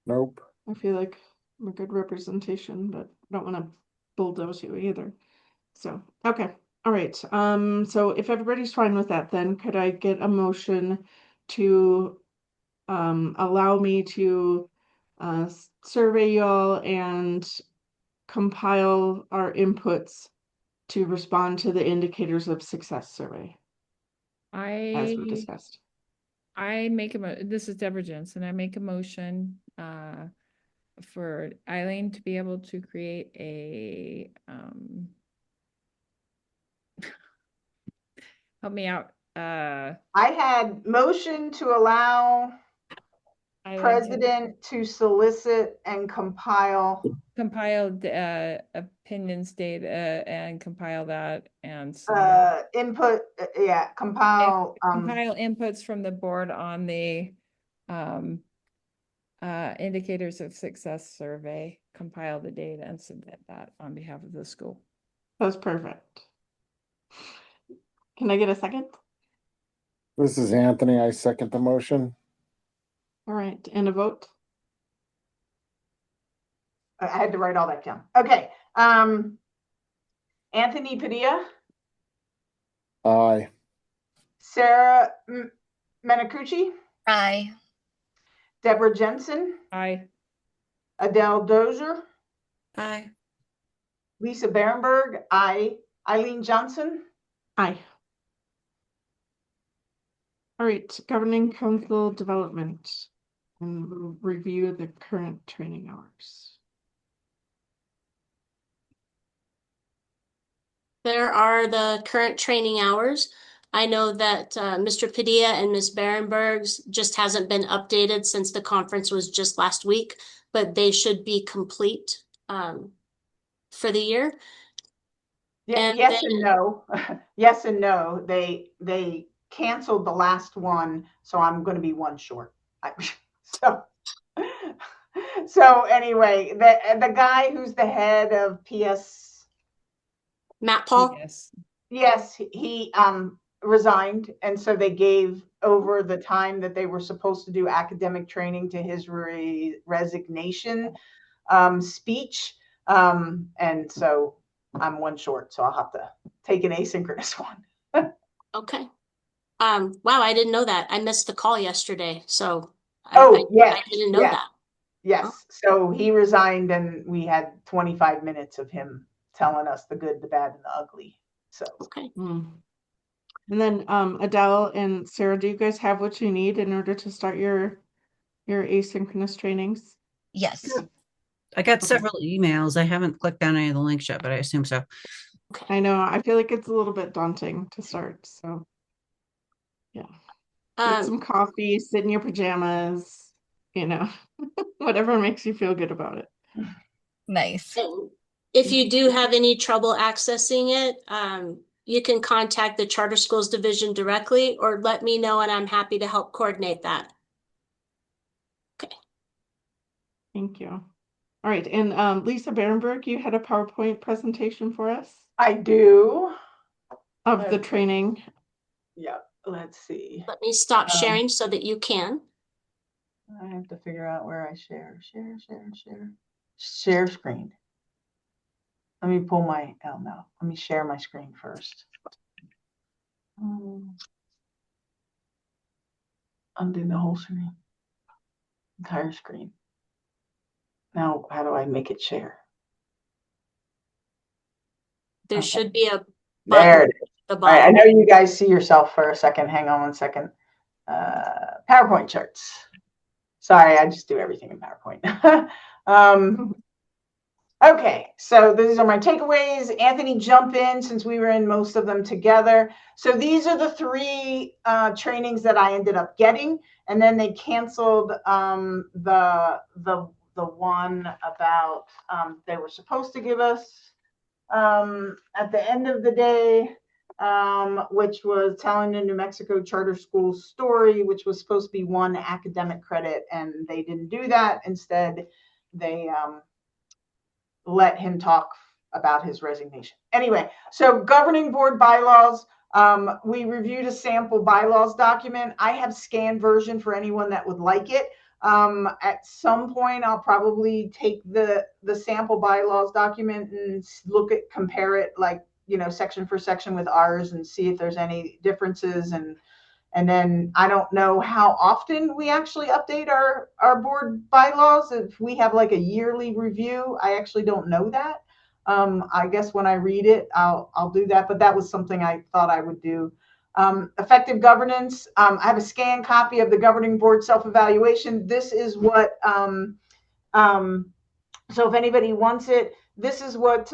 Nope. I feel like I'm a good representation, but I don't want to bulldoze you either. So, okay. All right. So if everybody's fine with that, then could I get a motion to allow me to survey y'all and compile our inputs to respond to the indicators of success survey as we discussed? This is Deborah Jensen. I make a motion for Eileen to be able to create a help me out. I had motion to allow Eileen president to solicit and compile the opinions data and compile that and submit. input. Compile Compile inputs from the board on the indicators of success survey, compile the data and submit that on behalf of the school. That's perfect. Can I get a second? This is Anthony. I second the motion. All right, and a vote? I had to write all that down. Okay. Anthony Padilla, Aye. Sarah Menacucci, Aye. Deborah Jensen, Aye. Adele Dozier, Aye. Lisa Berenberg, aye. Eileen Johnson, Aye. All right, governing council development and we'll review the current training hours. There are the current training hours. I know that Mr. Padilla and Ms. Berenberg's just hasn't been updated since the conference was just last week, but they should be complete for the year. Yeah, And yes then- and no. Yes and no. They canceled the last one, so I'm going to be one short. So so anyway, the guy who's the head of PS, Matt Paul? yes, he resigned, and so they gave over the time that they were supposed to do academic training to his resignation speech, and so I'm one short, so I'll have to take an asynchronous one. Okay. Wow, I didn't know that. I missed the call yesterday, so Yes, I didn't know yes, that. yes. So he resigned, and we had 25 minutes of him telling us the good, the bad, and the ugly. So Okay. And then Adele and Sarah, do you guys have what you need in order to start your asynchronous trainings? Yes. I got Okay. several emails. I haven't clicked on any of the links yet, but I assume so. I know, I feel like it's a little bit daunting to start, so yeah. Get some coffee, sit in your pajamas, whatever makes you feel good about it. Nice. If you do have any trouble accessing it, you can contact the Charter Schools Division directly or let me know and I'm happy to help coordinate that. Okay. Thank you. All right, and Lisa Berenberg, you had a PowerPoint presentation for us I do. of the training. Yeah, let's see. Let me stop sharing so that you can. I have to figure out where I share screen. Let me pull my, oh no, let me share my screen first. Undo the whole screen, entire screen. Now, how do I make it share? There Okay. should be a There it is. the All right, I bottom. know you guys see yourself for a second. Hang on one second. PowerPoint charts. Sorry, I just do everything in PowerPoint. Okay, so these are my takeaways. Anthony, jump in since we were in most of them together. So these are the three trainings that I ended up getting, and then they canceled the one about they were supposed to give us at the end of the day, which was telling the New Mexico charter school story, which was supposed to be one academic credit, and they didn't do that. Instead, they let him talk about his resignation. Anyway, so governing board bylaws, we reviewed a sample bylaws document. I have scanned version for anyone that would like it. At some point, I'll probably take the sample bylaws document and compare it like, section for section with ours and see if there's any differences. And then I don't know how often we actually update our board bylaws. If we have like a yearly review, I actually don't know that. I guess when I read it, I'll do that. But that was something I thought I would do. Effective governance. I have a scanned copy of the governing board self-evaluation. This is what, so if anybody wants it, this is what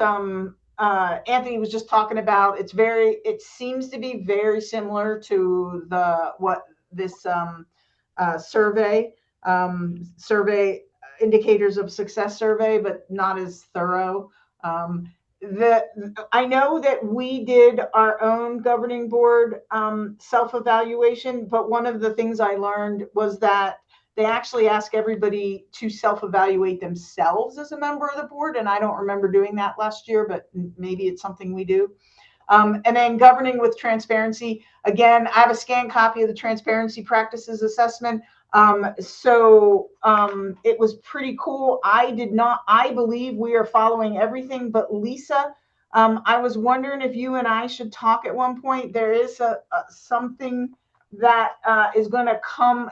Anthony was just talking about. It seems to be very similar to what this survey indicators of success survey, but not as thorough. I know that we did our own governing board self-evaluation, but one of the things I learned was that they actually ask everybody to self-evaluate themselves as a member of the board. And I don't remember doing that last year, but maybe it's something we do. And then governing with transparency. Again, I have a scanned copy of the transparency practices assessment. It was pretty cool. I believe we are following everything, but Lisa, I was wondering if you and I should talk at one point. There is something that is going to come.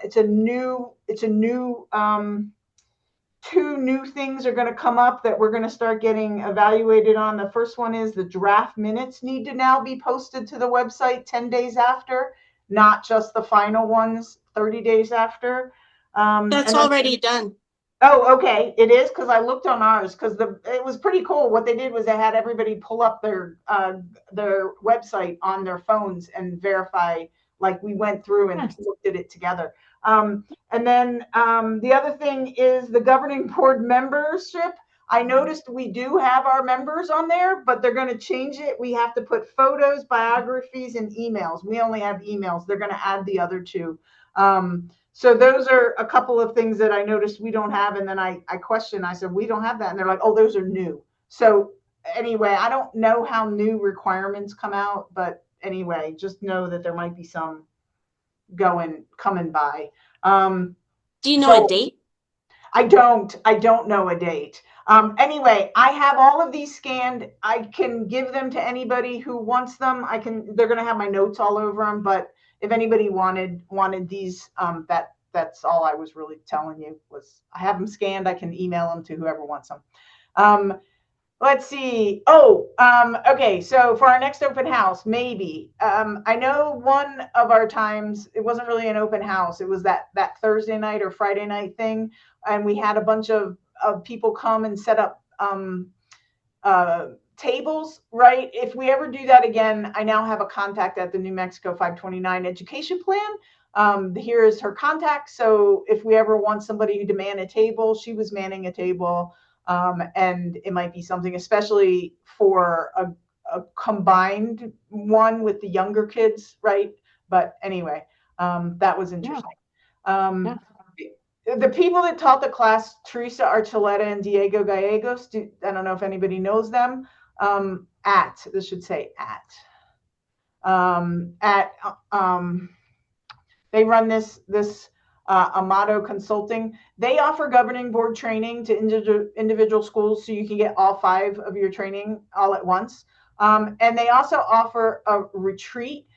Two new things are going to come up that we're going to start getting evaluated on. The first one is the draft minutes need to now be posted to the website 10 days after. not just the final ones 30 days after. That's And then already done. Oh, okay. It is because I looked on ours because it was pretty cool. What they did was they had everybody pull up their website on their phones and verify, like we went through and Nice. looked at it together. And then the other thing is the governing board membership. I noticed we do have our members on there, but they're going to change it. We have to put photos, biographies, and emails. We only have emails. They're going to add the other two. So those are a couple of things that I noticed we don't have. And then I questioned, I said, we don't have that. And they're like, oh, those are new. So anyway, I don't know how new requirements come out, but anyway, just know that there might be some coming by. Do you know So a date? I don't know a date. Anyway, I have all of these scanned. I can give them to anybody who wants them. They're going to have my notes all over them, but if anybody wanted these, that's all I was really telling you was I have them scanned. I can email them to whoever wants them. Let's see. Okay. So for our next open house, maybe. I know one of our times it wasn't really an open house. It was that Thursday night or Friday night thing, and we had a bunch of people come and set up tables. Right. If we ever do that again, I now have a contact at the New Mexico 529 education plan. Here is her contact. So if we ever want somebody to man a table, she was manning a table. And it might be something, especially for a combined one with the younger kids, right? But anyway, that was interesting. Yeah. The people that taught the class, Teresa Archuleta and Diego Gallegos, I don't know if anybody knows them. This should say they run this Amato Consulting. They offer governing board training to individual schools, so you can get all 5 of your training all at once. And they also offer a retreat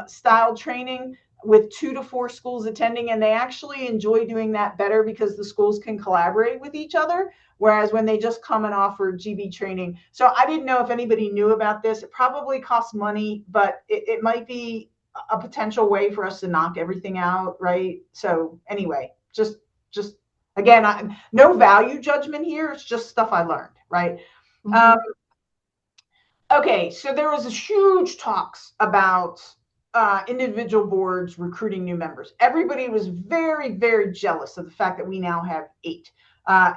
style training with 2 to 4 schools attending, and they actually enjoy doing that better because the schools can collaborate with each other, whereas when they just come and offer GB training. So I didn't know if anybody knew about this. It probably costs money, but it might be a potential way for us to knock everything out, right? So anyway, just again, no value judgment here. It's just stuff I learned, right? Mhm. Okay, so there was a huge talks about individual boards recruiting new members. Everybody was very, very jealous of the fact that we now have 8.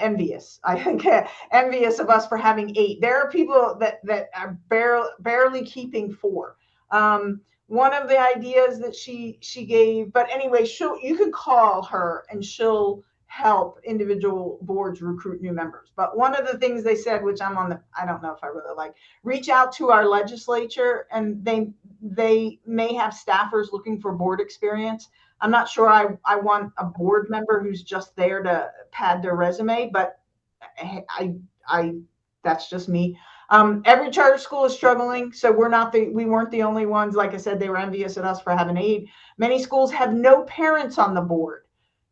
Envious, I think, envious of us for having 8. There are people that are barely keeping 4. One of the ideas that she gave, but anyway, you can call her and she'll help individual boards recruit new members. But one of the things they said, which I don't know if I really like, reach out to our legislature, and they may have staffers looking for board experience. I'm not sure I want a board member who's just there to pad their resume, but I that's just me. Every charter school is struggling, so we weren't the only ones. Like I said, they were envious at us for having 8. Many schools have no parents on the board.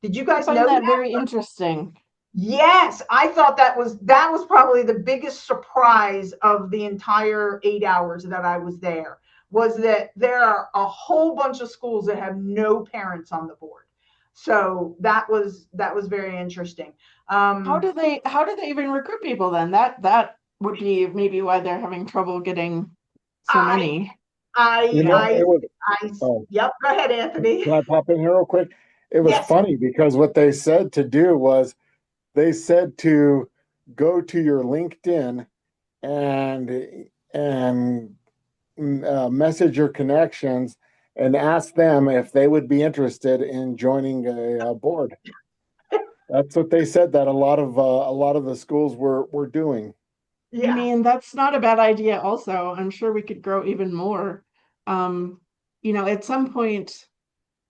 Did you I guys find know that that? very interesting. Yes, I thought that was probably the biggest surprise of the entire 8 hours that I was there, was that there are a whole bunch of schools that have no parents on the board. So that was very interesting. How do they even recruit people then? That would be maybe why they're having trouble getting so I many. You know, I it was, I oh, yep, go ahead, Anthony. can I pop in here real quick? It was Yes. funny because what they said to do was they said to go to your LinkedIn and message your connections and ask them if they would be interested in joining a board. That's what they said that a lot of the schools were doing. I Yeah. mean, that's not a bad idea also. I'm sure we could grow even more. Um, at some point,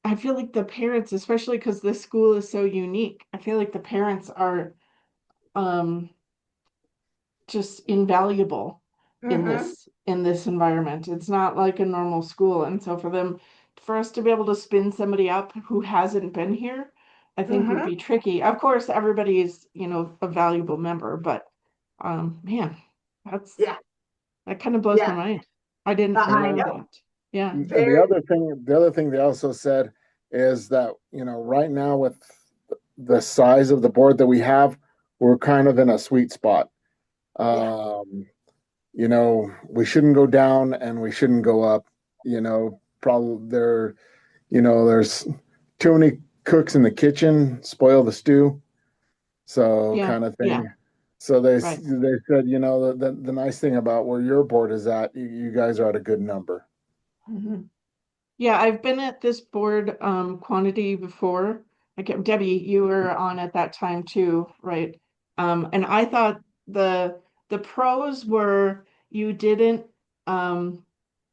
I feel like the parents, especially because this school is so unique, I feel like the parents are um just invaluable in Mm-hmm. this environment. It's not like a normal school. And so for us to be able to spin somebody up who hasn't been here, I think would Mm-hmm. be tricky. Of course, everybody is, a valuable member, but man, Yeah. that kind of blows my Yeah. mind. I didn't I know know. that. Yeah. And Very, the other thing they also said is that, you know, right now with the size of the board that we have, we're kind of in a sweet spot. yeah, You know, we shouldn't go down and we shouldn't go up. You know, probably there's too many cooks in the kitchen, spoil the stew. So Yeah. kind of Yeah. thing. So Right. they said, you know, the nice thing about where your board is at, you guys are at a good number. Mhm. Yeah, I've been at this board quantity before. Debbie, you were on at that time too, right? And I thought the pros were you didn't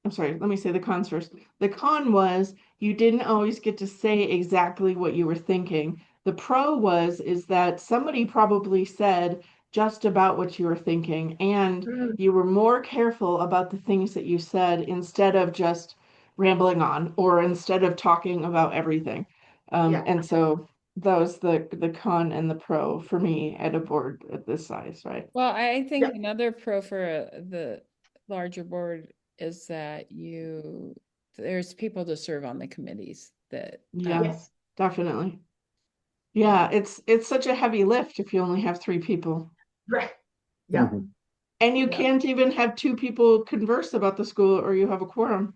I'm sorry, let me say the cons first. The con was you didn't always get to say exactly what you were thinking. The pro was is that somebody probably said just about what you were thinking, and mm, you were more careful about the things that you said instead of just rambling on or instead of talking about everything. yeah, And so that was the con and the pro for me at a board at this size, right? Well, I yeah, think another pro for the larger board is that there's people to serve on the committees that, Yeah, yes, definitely. Yeah, it's such a heavy lift if you only have three people. right, yeah, Mhm. And you yeah, can't even have two people converse about the school or you have a quorum,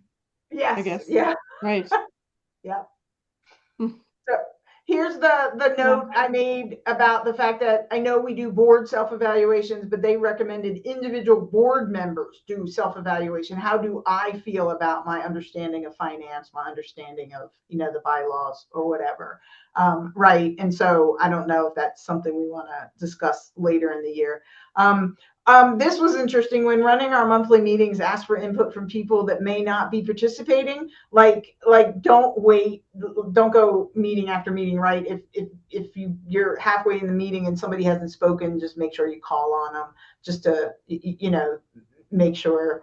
I yes, guess. yeah, Right. yeah. Hmm. So here's the Yeah. note I made about the fact that I know we do board self-evaluations, but they recommended individual board members do self-evaluation. How do I feel about my understanding of finance, my understanding of, you know, the bylaws or whatever? Right. And so I don't know if that's something we want to discuss later in the year. Um, this was interesting when running our monthly meetings, ask for input from people that may not be participating. Like don't wait, don't go meeting after meeting, right? If you're halfway in the meeting and somebody hasn't spoken, just make sure you call on them just to, you know, make sure.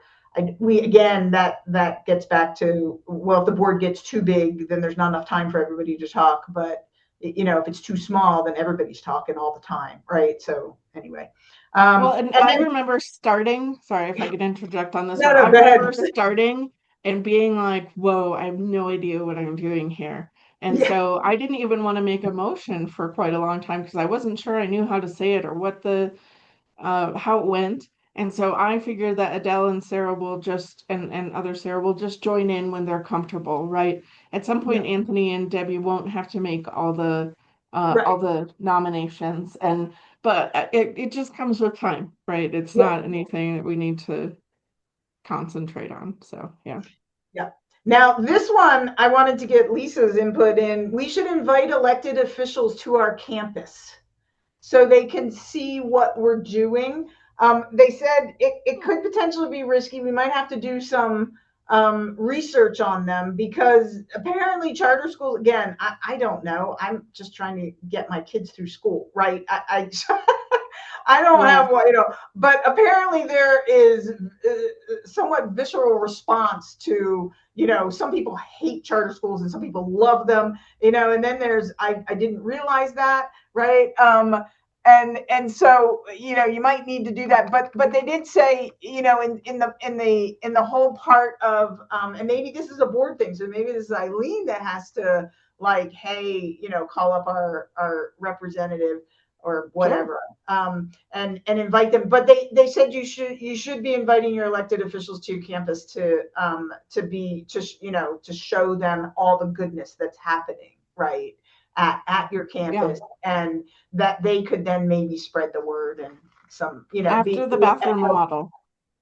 We again, that gets back to, well, if the board gets too big, then there's not enough time for everybody to talk. But you know, if it's too small, then everybody's talking all the time, right? So anyway, Well, and and I then remember starting, sorry if I could interject on this no, one. no, I go ahead. remember starting and being like, whoa, I have no idea what I'm doing here. And Yeah, so I didn't even want to make a motion for quite a long time because I wasn't sure I knew how to say it or what how it went. And so I figured that Adele and Sarah will just and other Sarah will just join in when they're comfortable, right? At some yeah, point, Anthony and Debbie won't have to make all right. the nominations, and but it just comes with time, right? It's Yeah, not anything that we need to concentrate on. So yeah. yeah. Now, this one, I wanted to get Lisa's input in. We should invite elected officials to our campus so they can see what we're doing. They said it could potentially be risky. We might have to do some research on them because apparently charter schools, again, I don't know. I'm just trying to get my kids through school, right? I don't Yeah. have, you know, but apparently there is somewhat visceral response to, you know, some people hate charter schools and some people love them, you know, and then there's, I didn't realize that, right? And so, you know, you might need to do that, but they did say, you know, in the whole part of, and maybe this is a board thing, so maybe this is Eileen that has to, like, hey, you know, call up our representative or Sure. whatever, and invite them. But they said you should be inviting your elected officials to your campus to be, to you know, to show them all the goodness that's happening, right, at your Yeah. campus, and that they could then maybe spread the word and some, you know, After be the bathroom remodel.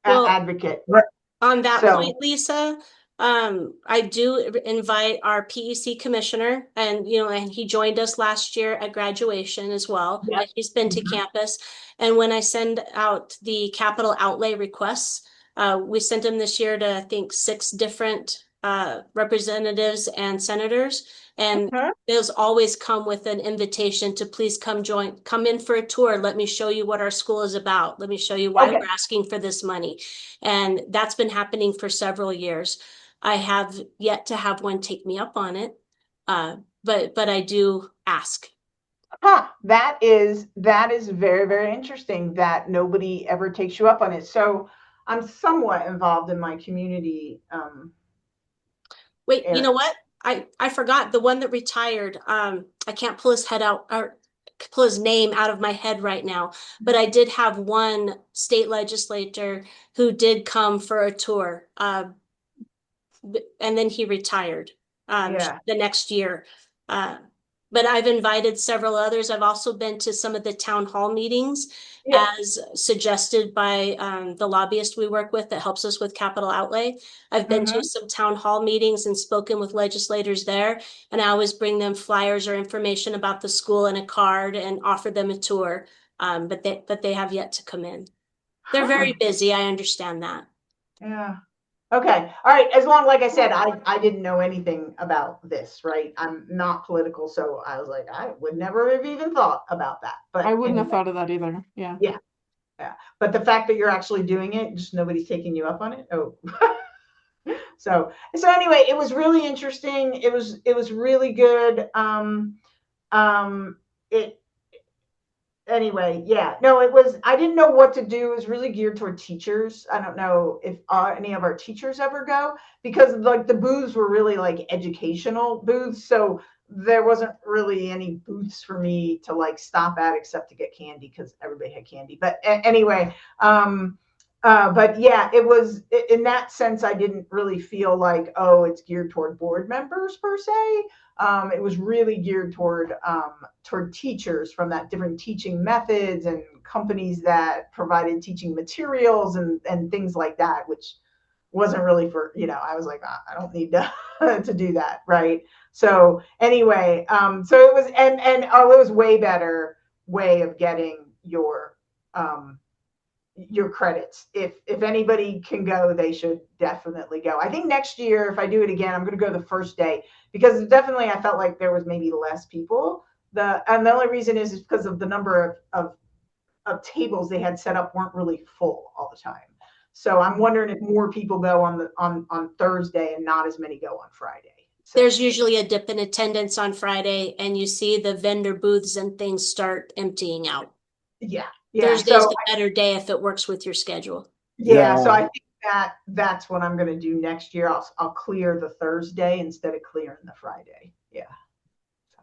Well, advocate, right? on that So point, Lisa, I do invite our PEC commissioner, and and he joined us last year at graduation as well. yeah, He's been to campus, and when I send out the capital outlay requests, we sent him this year to I think 6 different representatives and senators, and mhm, those always come with an invitation to please come in for a tour. Let me show you what our school is about. Let me show you why okay, we're asking for this money. And that's been happening for several years. I have yet to have one take me up on it, but I do ask. huh, that is very, very interesting that nobody ever takes you up on it. So I'm somewhat involved in my community Wait, you Eric. know what? I forgot the one that retired. I can't pull his head out or pull his name out of my head right now, but I did have one state legislator who did come for a tour. And then he retired Yeah. the next year. But I've invited several others. I've also been to some of the town hall meetings Yeah. as suggested by the lobbyist we work with that helps us with capital outlay. I've been to some town hall meetings and spoken with legislators there, and I always bring them flyers or information about the school and a card and offer them a tour. But they have yet to come in. They're very busy. I understand that. Yeah. Okay. All right. As long, like I said, I didn't know anything about this, right? I'm not political, so I was like, I would never have even thought about that. But I wouldn't have anyway, thought of that either. Yeah. Yeah. But the fact that you're actually doing it, just nobody's taking you up on it. Oh. So anyway, it was really interesting. It was really good. It Anyway, yeah, no, it was, I didn't know what to do. It was really geared toward teachers. I don't know if any of our teachers ever go, because like the booths were really like educational booths. So there wasn't really any booths for me to like stop at except to get candy because everybody had candy. But anyway, but yeah, it was in that sense, I didn't really feel like, oh, it's geared toward board members per se. It was really geared toward teachers from that different teaching methods and companies that provided teaching materials and things like that, which wasn't really for, I was like, I don't need to to do that, right? So anyway, so it was, and it was way better way of getting your credits. If anybody can go, they should definitely go. I think next year, if I do it again, I'm going to go the first day, because definitely I felt like there was maybe less people. And the only reason is because of the number of tables they had set up weren't really full all the time. So I'm wondering if more people go on Thursday and not as many go on Friday. So, There's usually a dip in attendance on Friday, and you see the vendor booths and things start emptying out. yeah. Thursday's So the better day if it works with your schedule. yeah, so I think that's what I'm going to do next year. I'll clear the Thursday instead of clearing the Friday. Yeah.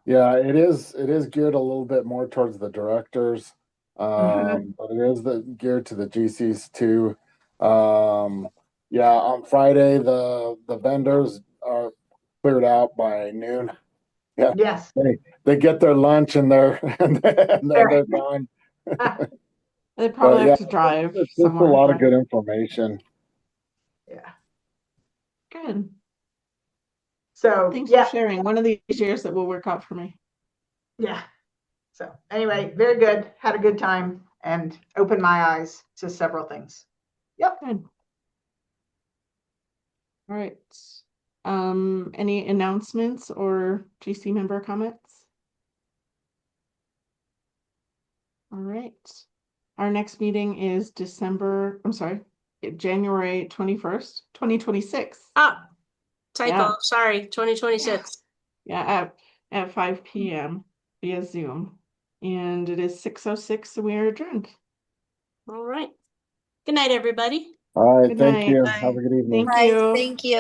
Yeah, it is geared a little bit more towards the directors. But it is geared to the GCs too. Yeah, on Friday the vendors are cleared out by noon. Yeah. Yes. They get their lunch and they're and then they're gone. They probably But yeah, have to drive it's just a somewhere. lot of right? good information. Yeah. Good. So Thanks yeah, for sharing. One of these years that will work out for me. yeah. So anyway, very good. Had a good time and opened my eyes to several things. Yep. Good. All right. Any announcements or GC member comments? All right. Our next meeting is January 21st, 2026. Ah, typo, Yeah. sorry, 2026. Yeah, at 5 p.m. via Zoom. And it is 6:06, so we are adjourned. All right. Good night, everybody. All right, Good thank night. you. Bye. Have a good evening. Thank you. Thank you.